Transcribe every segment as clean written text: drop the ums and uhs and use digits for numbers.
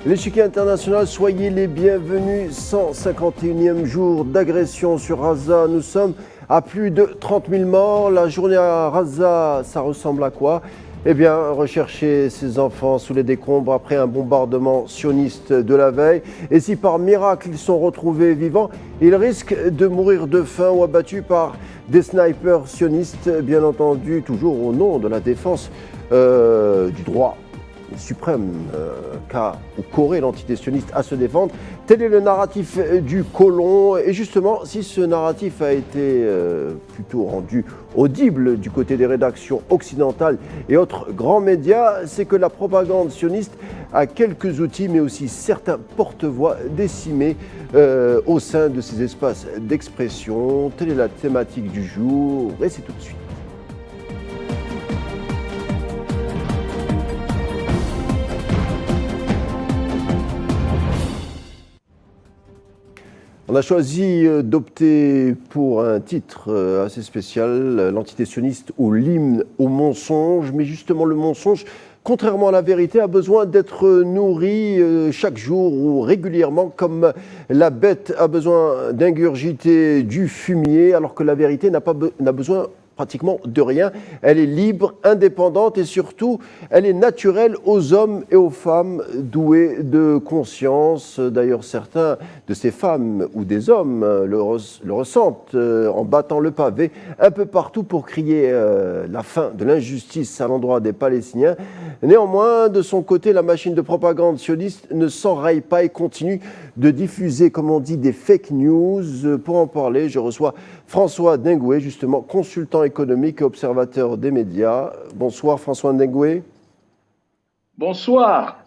L'échiquier international, soyez les bienvenus. 151e jour d'agression sur Gaza. Nous sommes à plus de 30 000 morts. La journée à Gaza, ça ressemble à quoi? Eh bien, rechercher ses enfants sous les décombres après un bombardement sioniste de la veille. Et si par miracle ils sont retrouvés vivants, ils risquent de mourir de faim ou abattus par des snipers sionistes, bien entendu, toujours au nom de la défense du droit suprême qu'a ou qu'aurait l'entité sioniste à se défendre. Tel est le narratif du colon. Et justement, si ce narratif a été plutôt rendu audible du côté des rédactions occidentales et autres grands médias, c'est que la propagande sioniste a quelques outils, mais aussi certains porte-voix décimés au sein de ces espaces d'expression. Telle est la thématique du jour, et c'est tout de suite. On a choisi d'opter pour un titre assez spécial, l'entité sioniste ou l'hymne au mensonge. Mais justement, le mensonge, contrairement à la vérité, a besoin d'être nourri chaque jour ou régulièrement, comme la bête a besoin d'ingurgiter du fumier, alors que la vérité n'a besoin pratiquement de rien. Elle est libre, indépendante et surtout, elle est naturelle aux hommes et aux femmes doués de conscience. D'ailleurs, certains de ces femmes ou des hommes le ressentent en battant le pavé un peu partout pour crier la fin de l'injustice à l'endroit des Palestiniens. Néanmoins, de son côté, la machine de propagande sioniste ne s'enraye pas et continue de diffuser, comme on dit, des fake news. Pour en parler, je reçois François Ndengwe, justement consultant économique et observateur des médias. Bonsoir François Ndengwe. Bonsoir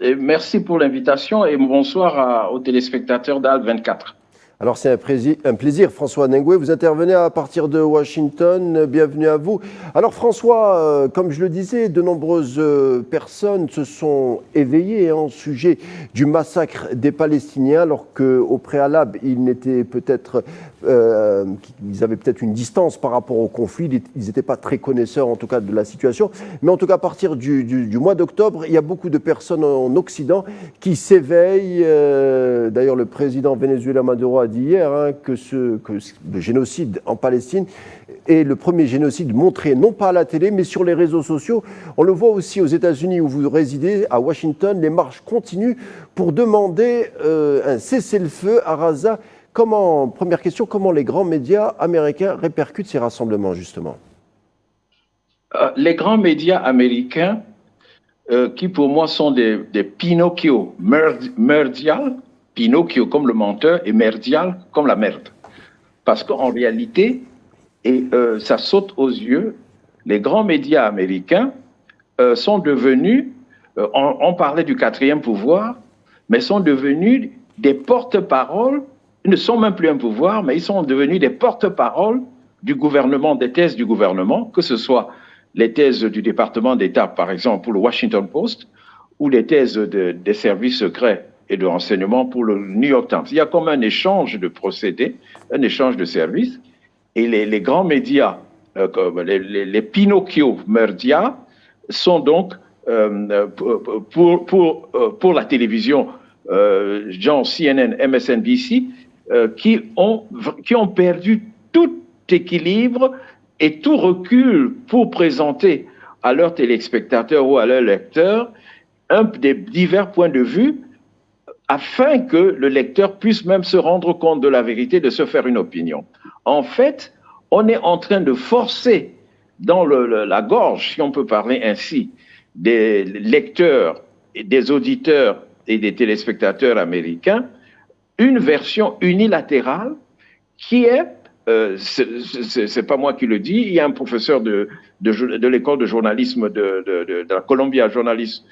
et merci pour l'invitation et bonsoir aux téléspectateurs d'Al24. Alors c'est un plaisir François Ndengwe, vous intervenez à partir de Washington, bienvenue à vous. Alors François, comme je le disais, de nombreuses personnes se sont éveillées au sujet du massacre des Palestiniens, alors qu'au préalable, ils avaient peut-être une distance par rapport au conflit, ils n'étaient pas très connaisseurs en tout cas de la situation. Mais en tout cas à partir du mois d'octobre, il y a beaucoup de personnes en Occident qui s'éveillent. D'ailleurs le président vénézuélien Maduro a dit hier que le génocide en Palestine est le premier génocide montré non pas à la télé mais sur les réseaux sociaux. On le voit aussi aux États-Unis où vous résidez, à Washington, les marches continuent pour demander un cessez-le-feu à Gaza. Première question, comment les grands médias américains répercutent ces rassemblements justement? Les grands médias américains qui pour moi sont des Pinocchio merdial, Pinocchio comme le menteur et merdial comme la merde. Parce qu'en réalité, et ça saute aux yeux, les grands médias américains sont devenus, on parlait du quatrième pouvoir, mais sont devenus des porte-paroles. Ils ne sont même plus un pouvoir, mais ils sont devenus des porte-paroles du gouvernement, des thèses du gouvernement, que ce soit les thèses du département d'État, par exemple, pour le Washington Post, ou les thèses des services secrets et de renseignement pour le New York Times. Il y a comme un échange de procédés, un échange de services, et les grands médias, comme les Pinocchio merdia, sont donc pour la télévision, genre CNN, MSNBC, qui ont perdu tout équilibre et tout recul pour présenter à leurs téléspectateurs ou à leurs lecteurs des divers points de vue afin que le lecteur puisse même se rendre compte de la vérité, de se faire une opinion. En fait, on est en train de forcer dans la gorge, si on peut parler ainsi, des lecteurs, et des auditeurs et des téléspectateurs américains, une version unilatérale qui est, c'est pas moi qui le dis, il y a un professeur de l'école de journalisme de la Columbia Journalism,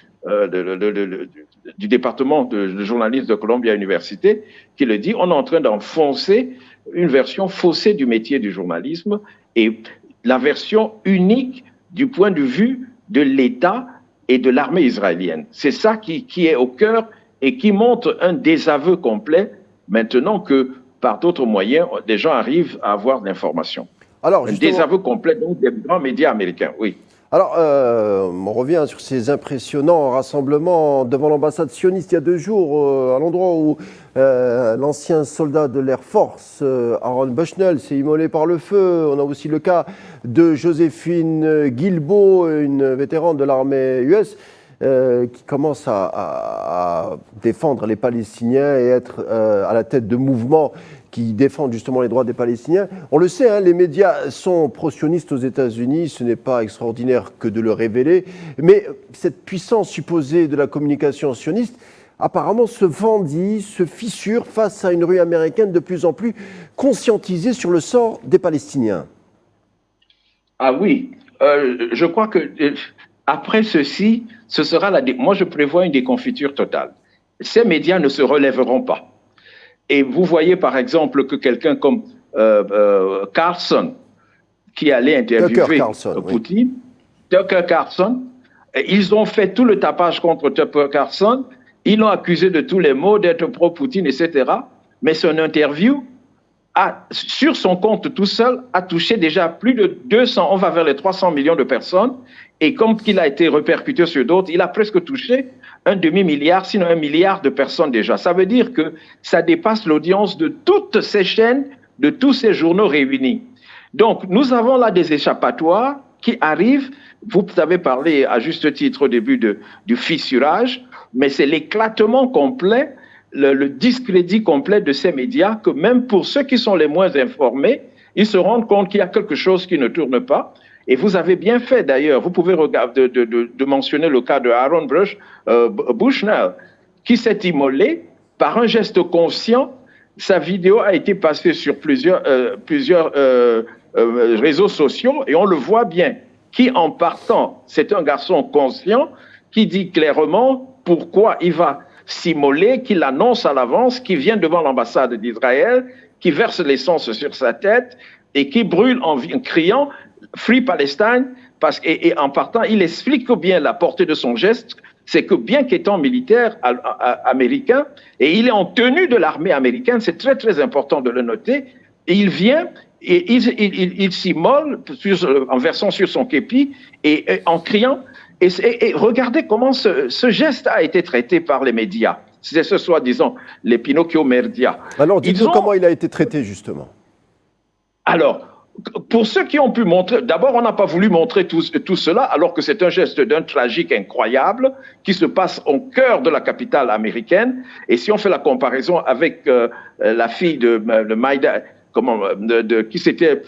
du département de journalisme de Columbia Université, qui le dit, on est en train d'enfoncer une version faussée du métier du journalisme et la version unique du point de vue de l'État et de l'armée israélienne. C'est ça qui est au cœur et qui montre un désaveu complet maintenant que par d'autres moyens, des gens arrivent à avoir de l'information. Un désaveu complet donc, des grands médias américains, oui. Alors, on revient sur ces impressionnants rassemblements devant l'ambassade sioniste il y a 2 jours, à l'endroit où l'ancien soldat de l'Air Force, Aaron Bushnell, s'est immolé par le feu. On a aussi le cas de Joséphine Guilbeault, une vétérane de l'armée US, qui commence à défendre les Palestiniens et être à la tête de mouvements qui défendent justement les droits des Palestiniens. On le sait, hein, les médias sont pro-sionistes aux États-Unis, ce n'est pas extraordinaire que de le révéler, mais cette puissance supposée de la communication sioniste apparemment se vendit, se fissure face à une rue américaine de plus en plus conscientisée sur le sort des Palestiniens. Ah oui, je crois que après ceci, ce sera moi je prévois une déconfiture totale. Ces médias ne se relèveront pas. Et vous voyez par exemple que quelqu'un comme Carlson, qui allait interviewer Poutine, Tucker Carlson, ils ont fait tout le tapage contre Tucker Carlson, ils l'ont accusé de tous les maux, d'être pro-Poutine, etc. Mais son interview, sur son compte tout seul, a touché déjà plus de 200, on va vers les 300 millions de personnes. Et comme qu'il a été répercuté sur d'autres, il a presque touché un demi-milliard, sinon 1 milliard de personnes déjà. Ça veut dire que ça dépasse l'audience de toutes ces chaînes, de tous ces journaux réunis. Donc, nous avons là des échappatoires qui arrivent. Vous avez parlé à juste titre au début du fissurage, mais c'est l'éclatement complet, le discrédit complet de ces médias que même pour ceux qui sont les moins informés, ils se rendent compte qu'il y a quelque chose qui ne tourne pas. Et vous avez bien fait d'ailleurs, vous pouvez regarder, de mentionner le cas de Aaron Bushnell, qui s'est immolé par un geste conscient. Sa vidéo a été passée sur plusieurs réseaux sociaux et on le voit bien, qui en partant, c'est un garçon conscient qui dit clairement pourquoi il va s'immoler, qu'il annonce à l'avance, qui vient devant l'ambassade d'Israël, qui verse l'essence sur sa tête et qui brûle en criant « Free Palestine », et en partant, il explique bien la portée de son geste, c'est que bien qu'étant militaire américain, et il est en tenue de l'armée américaine, c'est très très important de le noter, et il vient et il s'immole en versant sur son képi et en criant. Et regardez comment ce geste a été traité par les médias. C'est ce soi-disant les Pinocchio Merdia. Alors, dites-nous comment il a été traité, justement. Alors, pour ceux qui ont pu montrer, d'abord, on n'a pas voulu montrer tout cela, alors que c'est un geste d'un tragique incroyable qui se passe au cœur de la capitale américaine. Et si on fait la comparaison avec la fille de Maïda, qui c'était,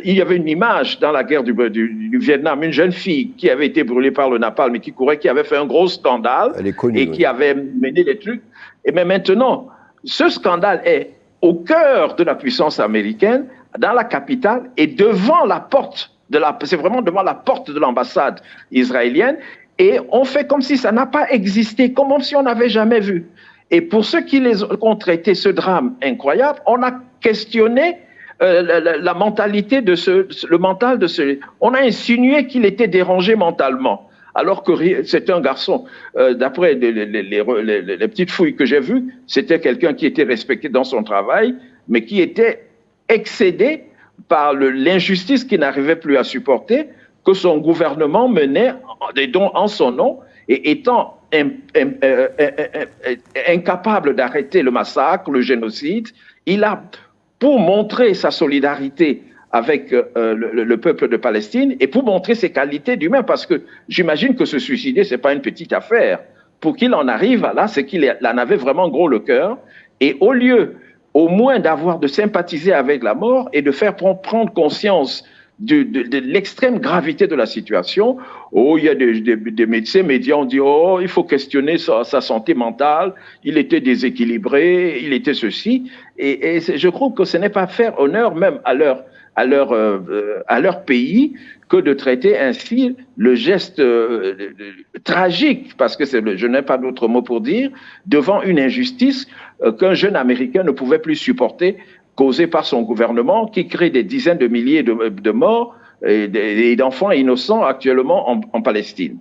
il y avait une image dans la guerre du Vietnam, une jeune fille qui avait été brûlée par le napalm, mais qui avait fait un gros scandale et qui avait mené les trucs. Et mais maintenant, ce scandale est au cœur de la puissance américaine, dans la capitale et devant la porte c'est vraiment devant la porte de l'ambassade israélienne, et on fait comme si ça n'a pas existé, comme si on n'avait jamais vu. Et pour ceux qui ont traité ce drame incroyable, on a questionné la mentalité le mental de on a insinué qu'il était dérangé mentalement, alors que c'est un garçon, d'après les petites fouilles que j'ai vues, c'était quelqu'un qui était respecté dans son travail, mais qui était excédé par l'injustice qu'il n'arrivait plus à supporter, que son gouvernement menait des dons en son nom, et étant incapable d'arrêter le massacre, le génocide, il a, pour montrer sa solidarité avec le peuple de Palestine et pour montrer ses qualités d'humain, parce que j'imagine que se suicider, c'est pas une petite affaire. Pour qu'il en arrive à là, c'est qu'il en avait vraiment gros le cœur, et au lieu au moins de sympathiser avec la mort et de faire prendre conscience de l'extrême gravité de la situation. Oh, il y a des médecins médias ont dit, oh, il faut questionner sa santé mentale, il était déséquilibré, il était ceci. Et je trouve que ce n'est pas faire honneur même à leur pays que de traiter ainsi le geste tragique, parce que je n'ai pas d'autre mot pour dire, devant une injustice qu'un jeune Américain ne pouvait plus supporter, causée par son gouvernement, qui crée des dizaines de milliers de morts et d'enfants innocents actuellement en Palestine.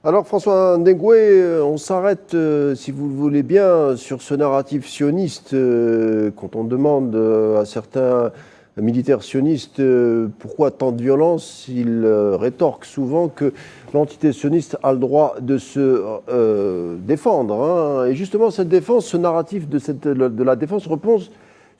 Alors François Ndengwe, on s'arrête, si vous le voulez bien, sur ce narratif sioniste quand on demande à certains militaire sioniste, pourquoi tant de violence? Il rétorque souvent que l'entité sioniste a le droit de se défendre. Hein. Et justement, cette défense, ce narratif de la défense repose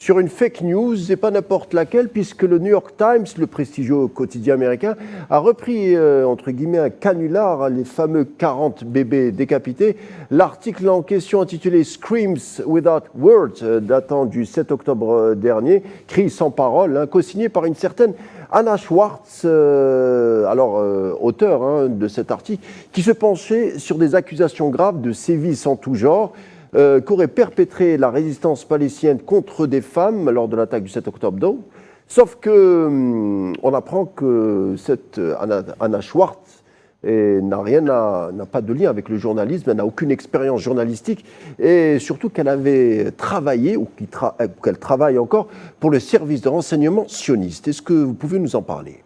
sur une fake news, et pas n'importe laquelle, puisque le New York Times, le prestigieux quotidien américain, a repris, entre guillemets, un canular, les fameux 40 bébés décapités. L'article en question, intitulé « Screams Without Words », datant du 7 octobre dernier, cris sans parole, hein, co-signé par une certaine Anna Schwartz, auteur de cet article, qui se penchait sur des accusations graves de sévices en tout genre, qu'aurait perpétré la résistance palestinienne contre des femmes lors de l'attaque du 7 octobre. Sauf que on apprend que cette Anna Schwartz n'a pas de lien avec le journalisme, elle n'a aucune expérience journalistique, et surtout qu'elle avait travaillé, ou qu'elle travaille encore, pour le service de renseignement sioniste. Est-ce que vous pouvez nous en parler?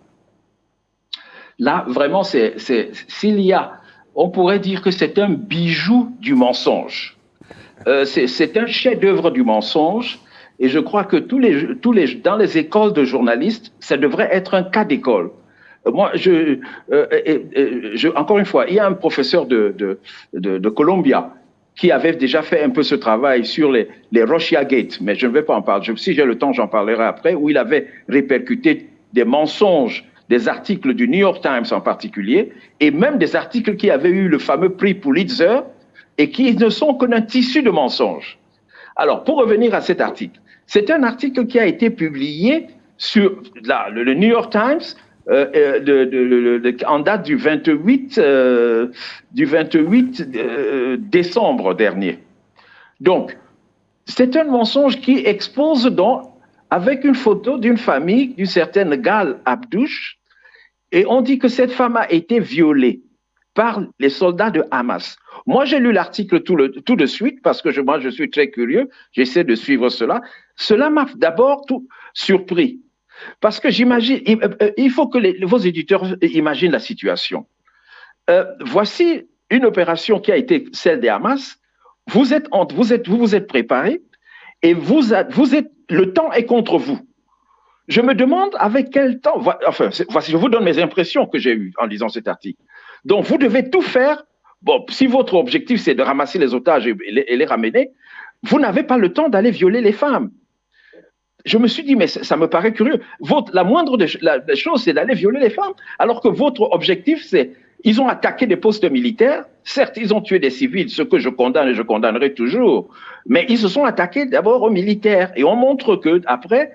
Là, vraiment, on pourrait dire que c'est un bijou du mensonge. C'est un chef-d'œuvre du mensonge, et je crois que dans les écoles de journalistes, ça devrait être un cas d'école. Moi, encore une fois, il y a un professeur de Columbia qui avait déjà fait un peu ce travail sur les Russia Gate, mais je ne vais pas en parler. Si j'ai le temps, j'en parlerai après, où il avait répercuté des mensonges, des articles du New York Times en particulier, et même des articles qui avaient eu le fameux prix Pulitzer, et qui ne sont qu'un tissu de mensonges. Alors, pour revenir à cet article, c'est un article qui a été publié sur le New York Times en date du 28 décembre dernier. Donc, c'est un mensonge qui expose donc, avec une photo d'une famille, d'une certaine Gal Abdouche, et on dit que cette femme a été violée par les soldats de Hamas. Moi, j'ai lu l'article tout de suite parce que moi, je suis très curieux. J'essaie de suivre cela. Cela m'a d'abord tout surpris parce que j'imagine, il faut que vos éditeurs imaginent la situation. Voici une opération qui a été celle des Hamas. Vous vous êtes préparés et le temps est contre vous. Je me demande avec quel temps. Enfin, voici, je vous donne mes impressions que j'ai eues en lisant cet article. Donc, vous devez tout faire. Bon, si votre objectif, c'est de ramasser les otages et les ramener, vous n'avez pas le temps d'aller violer les femmes. Je me suis dit, mais ça me paraît curieux. La moindre des choses, c'est d'aller violer les femmes, alors que votre objectif, c'est... Ils ont attaqué des postes militaires. Certes, ils ont tué des civils, ce que je condamne et je condamnerai toujours. Mais ils se sont attaqués d'abord aux militaires. Et on montre que après,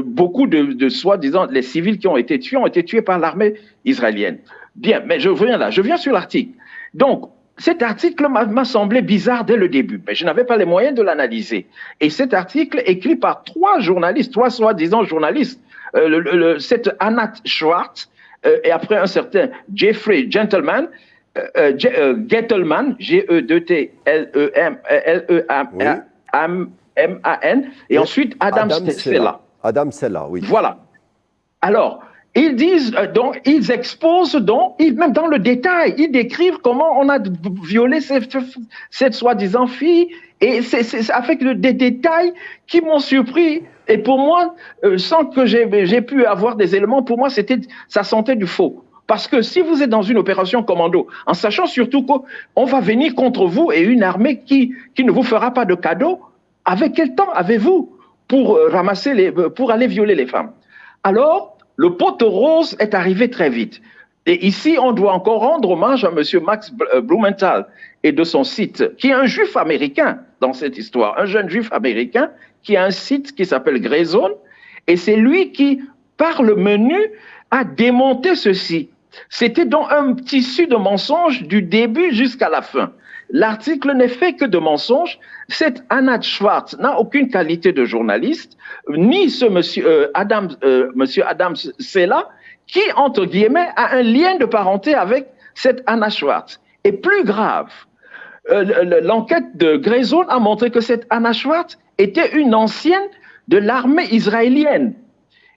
beaucoup de soi-disant, les civils qui ont été tués par l'armée israélienne. Bien, mais je viens sur l'article. Donc, cet article m'a semblé bizarre dès le début, mais je n'avais pas les moyens de l'analyser. Et cet article, écrit par trois soi-disant journalistes, cette Anna Schwartz, et après un certain Jeffrey Gentleman, Gettelman, G-E-T-L-E-M-A-N, et ensuite Adam Cella. Adam Cella, oui. Voilà. Alors, ils disent, donc, ils exposent, donc, même dans le détail, ils décrivent comment on a violé cette soi-disant fille, et c'est avec des détails qui m'ont surpris. Et pour moi, sans que j'ai pu avoir des éléments, pour moi, ça sentait du faux. Parce que si vous êtes dans une opération commando, en sachant surtout qu'on va venir contre vous et une armée qui ne vous fera pas de cadeau, avec quel temps avez-vous pour pour aller violer les femmes? Alors, le poteau rose est arrivé très vite. Et ici, on doit encore rendre hommage à M. Max Blumenthal et de son site, qui est un juif américain dans cette histoire, un jeune juif américain qui a un site qui s'appelle Grey Zone, et c'est lui qui, par le menu, a démonté ceci. C'était donc un tissu de mensonges du début jusqu'à la fin. L'article n'est fait que de mensonges. Cette Anna Schwartz n'a aucune qualité de journaliste, ni ce monsieur Adam Cella, qui, entre guillemets, a un lien de parenté avec cette Anna Schwartz. Et plus grave, l'enquête de Grey Zone a montré que cette Anna Schwartz était une ancienne de l'armée israélienne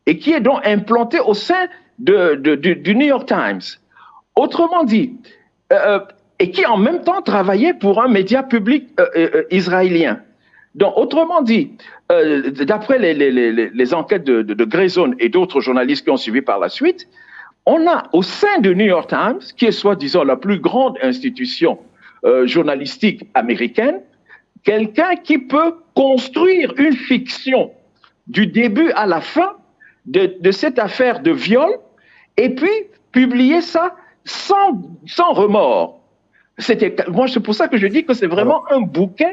et qui est donc implantée au sein du New York Times. Autrement dit, et qui en même temps travaillait pour un média public israélien. Donc, autrement dit, d'après les enquêtes de Grayson et d'autres journalistes qui ont suivi par la suite, on a au sein du New York Times, qui est soi-disant la plus grande institution journalistique américaine, quelqu'un qui peut construire une fiction du début à la fin de cette affaire de viol et puis publier ça sans remords. Moi, c'est pour ça que je dis que c'est vraiment un bouquin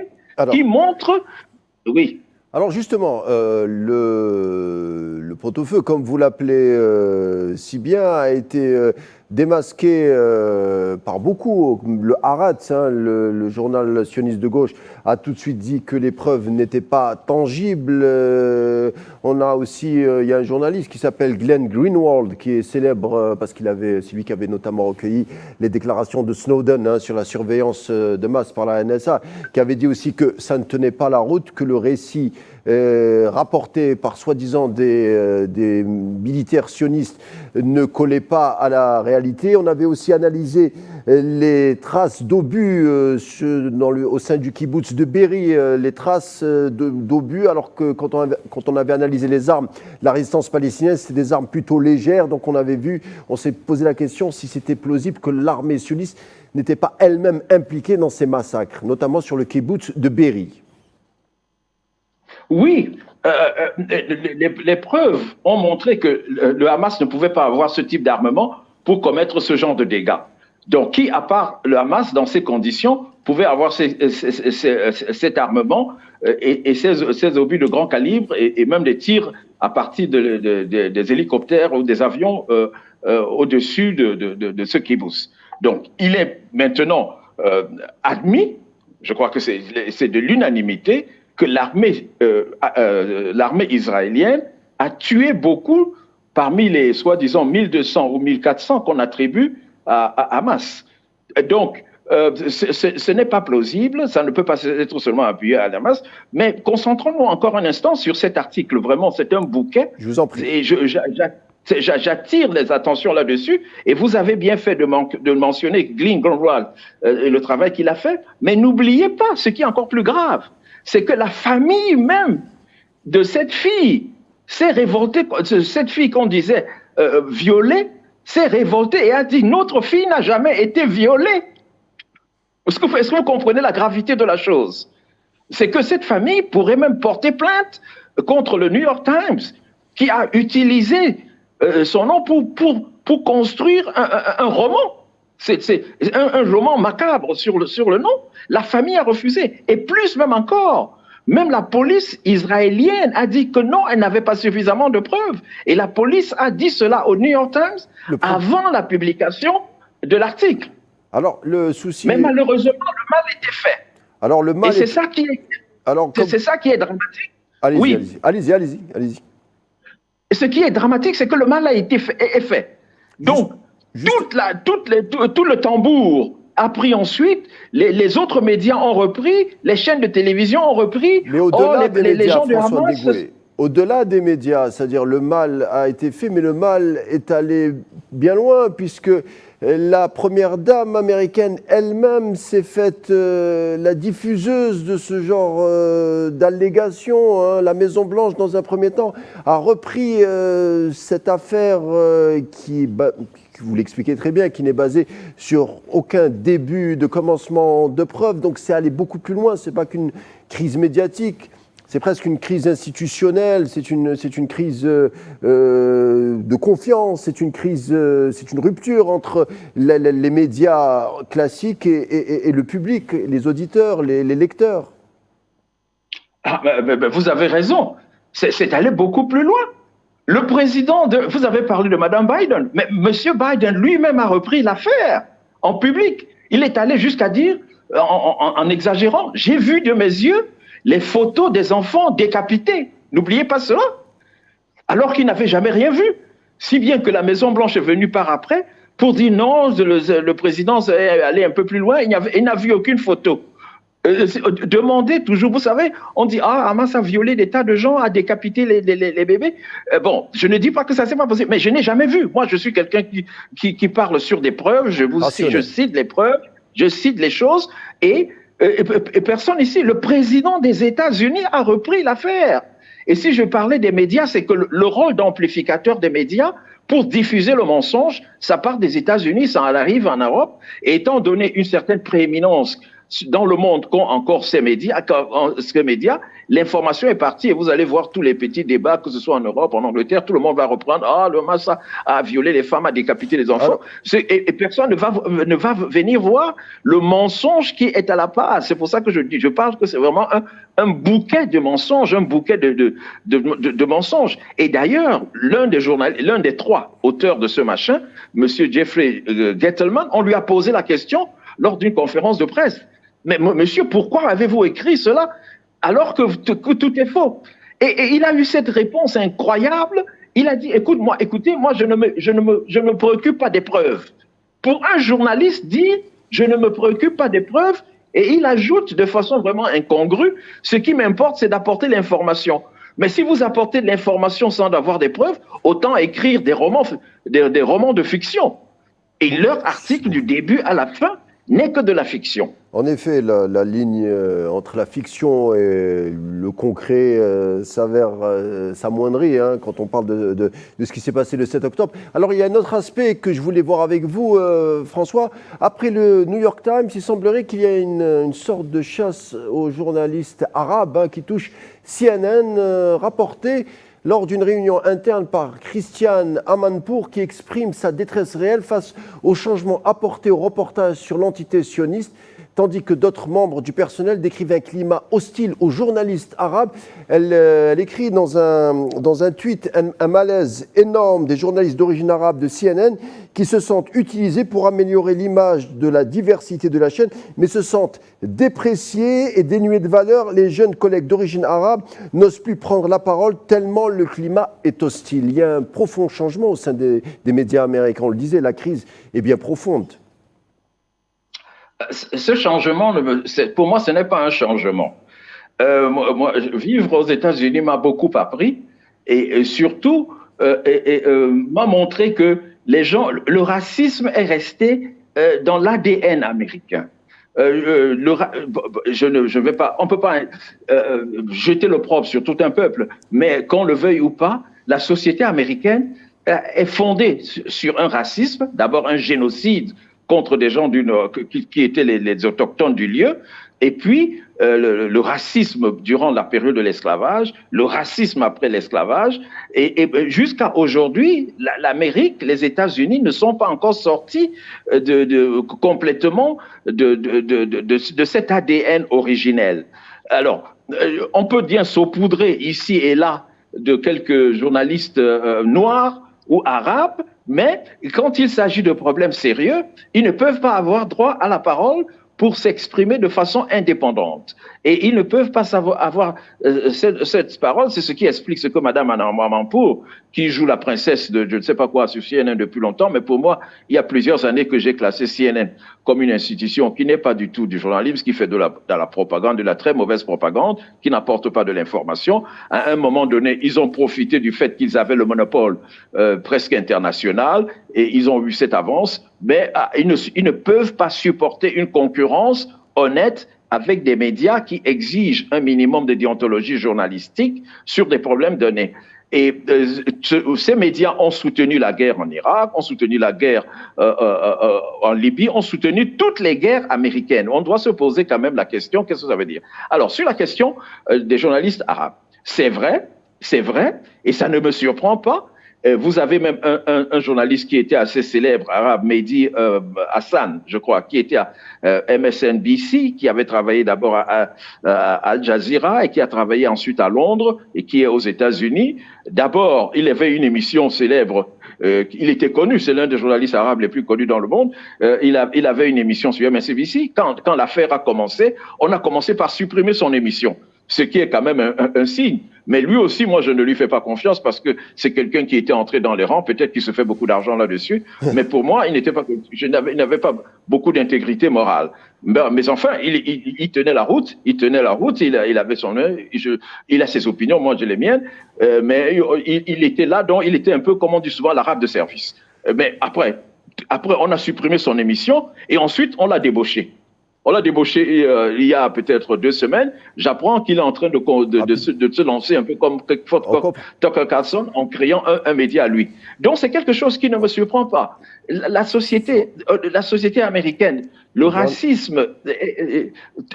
qui montre... Oui. Alors justement, le pot-au-feu, comme vous l'appelez si bien, a été démasqué par beaucoup. Le Haaretz, le journal sioniste de gauche, a tout de suite dit que les preuves n'étaient pas tangibles. On a aussi, il y a un journaliste qui s'appelle Glenn Greenwald, qui est célèbre parce c'est lui qui avait notamment recueilli les déclarations de Snowden sur la surveillance de masse par la NSA, qui avait dit aussi que ça ne tenait pas la route, que le récit rapporté par soi-disant des militaires sionistes ne collait pas à la réalité. On avait aussi analysé les traces d'obus au sein du kibbutz de Be'eri, les traces d'obus, alors que quand on avait analysé les armes, la résistance palestinienne, c'était des armes plutôt légères. Donc on s'est posé la question si c'était plausible que l'armée sioniste n'était pas elle-même impliquée dans ces massacres, notamment sur le kibbutz de Be'eri. Oui, les preuves ont montré que le Hamas ne pouvait pas avoir ce type d'armement pour commettre ce genre de dégâts. Donc, qui, à part le Hamas, dans ces conditions, pouvait avoir cet armement et ces obus de grand calibre et même des tirs à partir des hélicoptères ou des avions au-dessus de ce kibbutz. Donc, il est maintenant admis, je crois que c'est de l'unanimité, que l'armée israélienne a tué beaucoup parmi les soi-disant 1200 ou 1400 qu'on attribue à Hamas. Donc, ce n'est pas plausible, ça ne peut pas être seulement appuyé à Hamas, mais concentrons-nous encore un instant sur cet article. Vraiment, c'est un bouquet. Je vous en prie. Et j'attire les attentions là-dessus, et vous avez bien fait de mentionner Glenn Greenwald et le travail qu'il a fait, mais n'oubliez pas ce qui est encore plus grave. C'est que la famille même de cette fille s'est révoltée, cette fille qu'on disait violée, s'est révoltée et a dit « Notre fille n'a jamais été violée ». Est-ce que vous comprenez la gravité de la chose? C'est que cette famille pourrait même porter plainte contre le New York Times, qui a utilisé son nom pour construire un roman. C'est un roman macabre sur le nom. La famille a refusé. Et plus même encore, même la police israélienne a dit que non, elle n'avait pas suffisamment de preuves. Et la police a dit cela au New York Times avant la publication de l'article. Alors, le souci... Mais malheureusement, le mal était fait. Alors, le mal et c'est ça qui est dramatique. Allez-y. Et ce qui est dramatique, c'est que le mal a été fait. Donc, tout le tambour a pris ensuite, les autres médias ont repris, les chaînes de télévision ont repris. Mais au-delà des médias, François Dégoué, au-delà des médias, c'est-à-dire le mal a été fait, mais le mal est allé bien loin, puisque la première dame américaine elle-même s'est faite la diffuseuse de ce genre d'allégations. La Maison-Blanche, dans un premier temps, a repris cette affaire qui, vous l'expliquez très bien, qui n'est basée sur aucun début de commencement de preuve. Donc c'est aller beaucoup plus loin, ce n'est pas qu'une crise médiatique. C'est presque une crise institutionnelle, c'est une crise de confiance, c'est une rupture entre les médias classiques et le public, les auditeurs, les lecteurs. Vous avez raison, c'est aller beaucoup plus loin. Le président, vous avez parlé de Mme Biden, mais M. Biden lui-même a repris l'affaire en public. Il est allé jusqu'à dire, en exagérant, j'ai vu de mes yeux les photos des enfants décapités. N'oubliez pas cela. Alors qu'il n'avait jamais rien vu. Si bien que la Maison-Blanche est venue par après pour dire non, le président est allé un peu plus loin, il n'a vu aucune photo. Demandez toujours, vous savez, on dit Hamas a violé des tas de gens, a décapité les bébés. Bon, je ne dis pas que ça s'est pas passé, mais je n'ai jamais vu. Moi, je suis quelqu'un qui parle sur des preuves, je cite les preuves, je cite les choses, et Et personne ici, le président des États-Unis a repris l'affaire. Et si je parlais des médias, c'est que le rôle d'amplificateur des médias pour diffuser le mensonge, ça part des États-Unis, ça arrive en Europe, et étant donné une certaine prééminence dans le monde qu'ont encore ces médias, l'information est partie et vous allez voir tous les petits débats, que ce soit en Europe, en Angleterre, tout le monde va reprendre, le Hamas a violé les femmes, a décapité les enfants. Et personne ne va venir voir le mensonge qui est à la base. C'est pour ça que je parle que c'est vraiment un bouquet de mensonges, un bouquet de mensonges. Et d'ailleurs, l'un des trois auteurs de ce machin, Monsieur Jeffrey Gettleman, on lui a posé la question lors d'une conférence de presse. Mais monsieur, pourquoi avez-vous écrit cela alors que tout est faux? Et il a eu cette réponse incroyable. Il a dit, écoutez, moi, je ne me préoccupe pas des preuves. Pour un journaliste dit, je ne me préoccupe pas des preuves. Et il ajoute de façon vraiment incongrue, ce qui m'importe, c'est d'apporter l'information. Mais si vous apportez de l'information sans avoir des preuves, autant écrire des romans de fiction. Et leur article du début à la fin n'est que de la fiction. En effet, la ligne entre la fiction et le concret s'amoindrit quand on parle de ce qui s'est passé le 7 octobre. Alors, il y a un autre aspect que je voulais voir avec vous, François. Après le New York Times, il semblerait qu'il y ait une sorte de chasse aux journalistes arabes qui touche CNN, rapporté lors d'une réunion interne par Christiane Amanpour qui exprime sa détresse réelle face aux changements apportés au reportage sur l'entité sioniste, tandis que d'autres membres du personnel décrivent un climat hostile aux journalistes arabes. Elle écrit dans un tweet un malaise énorme des journalistes d'origine arabe de CNN qui se sentent utilisés pour améliorer l'image de la diversité de la chaîne, mais se sentent dépréciés et dénués de valeur. Les jeunes collègues d'origine arabe n'osent plus prendre la parole tellement le climat est hostile. Il y a un profond changement au sein des médias américains. On le disait, la crise est bien profonde. Ce changement, pour moi, ce n'est pas un changement. Vivre aux États-Unis m'a beaucoup appris et surtout m'a montré que le racisme est resté dans l'ADN américain. On ne peut pas jeter l'opprobre sur tout un peuple, mais qu'on le veuille ou pas, la société américaine est fondée sur un racisme, d'abord un génocide contre des gens qui étaient les autochtones du lieu, et puis le racisme durant la période de l'esclavage, le racisme après l'esclavage, et jusqu'à aujourd'hui, l'Amérique, les États-Unis ne sont pas encore sortis complètement de cet ADN originel. Alors, on peut bien saupoudrer ici et là de quelques journalistes noirs ou arabes, mais quand il s'agit de problèmes sérieux, ils ne peuvent pas avoir droit à la parole pour s'exprimer de façon indépendante. Et ils ne peuvent pas avoir cette parole. C'est ce qui explique ce que Mme Amanpour, qui joue la princesse de je ne sais pas quoi sur CNN depuis longtemps, mais pour moi, il y a plusieurs années que j'ai classé CNN comme une institution qui n'est pas du tout du journalisme, qui fait de la propagande, de la très mauvaise propagande, qui n'apporte pas de l'information. À un moment donné, ils ont profité du fait qu'ils avaient le monopole presque international et ils ont eu cette avance, mais ils ne peuvent pas supporter une concurrence honnête avec des médias qui exigent un minimum de déontologie journalistique sur des problèmes donnés. Et ces médias ont soutenu la guerre en Irak, ont soutenu la guerre en Libye, ont soutenu toutes les guerres américaines. On doit se poser quand même la question, qu'est-ce que ça veut dire? Alors, sur la question des journalistes arabes, c'est vrai, et ça ne me surprend pas. Vous avez même un journaliste qui était assez célèbre, arabe, Mehdi Hassan, je crois, qui était à MSNBC, qui avait travaillé d'abord à Al Jazeera et qui a travaillé ensuite à Londres et qui est aux États-Unis. D'abord, il avait une émission célèbre, il était connu, c'est l'un des journalistes arabes les plus connus dans le monde. Il avait une émission sur MSNBC. Quand l'affaire a commencé, on a commencé par supprimer son émission, ce qui est quand même un signe. Mais lui aussi, moi, je ne lui fais pas confiance parce que c'est quelqu'un qui était entré dans les rangs. Peut-être qu'il se fait beaucoup d'argent là-dessus. Mais pour moi, il n'avait pas beaucoup d'intégrité morale. Mais enfin, il tenait la route. Il avait son œil. Il a ses opinions. Moi, j'ai les miennes. Mais il était là, donc il était un peu, comme on dit souvent, l'arabe de service. Mais après, on a supprimé son émission et ensuite, on l'a débauché. On l'a débauché il y a peut-être 2 semaines. J'apprends qu'il est en train de se lancer un peu comme Tucker Carlson en créant un média à lui. Donc c'est quelque chose qui ne me surprend pas. La société américaine, le racisme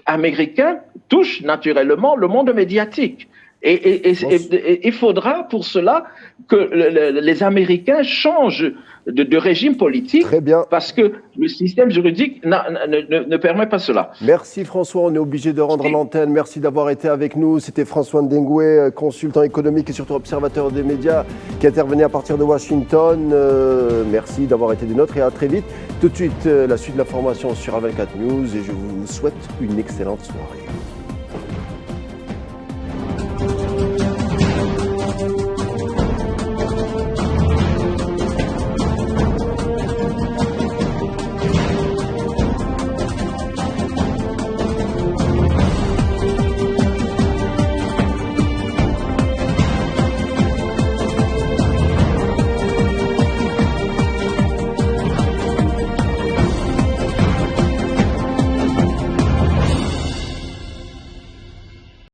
américain touche naturellement le monde médiatique. Et il faudra pour cela que les Américains changent de régime politique. Très bien. Parce que le système juridique ne permet pas cela. Merci François, on est obligé de rendre l'antenne. Merci d'avoir été avec nous. C'était François Ndengwe, consultant économique et surtout observateur des médias qui intervenait à partir de Washington. Merci d'avoir été des nôtres et à très vite. Tout de suite, la suite de l'information sur A24 News et je vous souhaite une excellente soirée.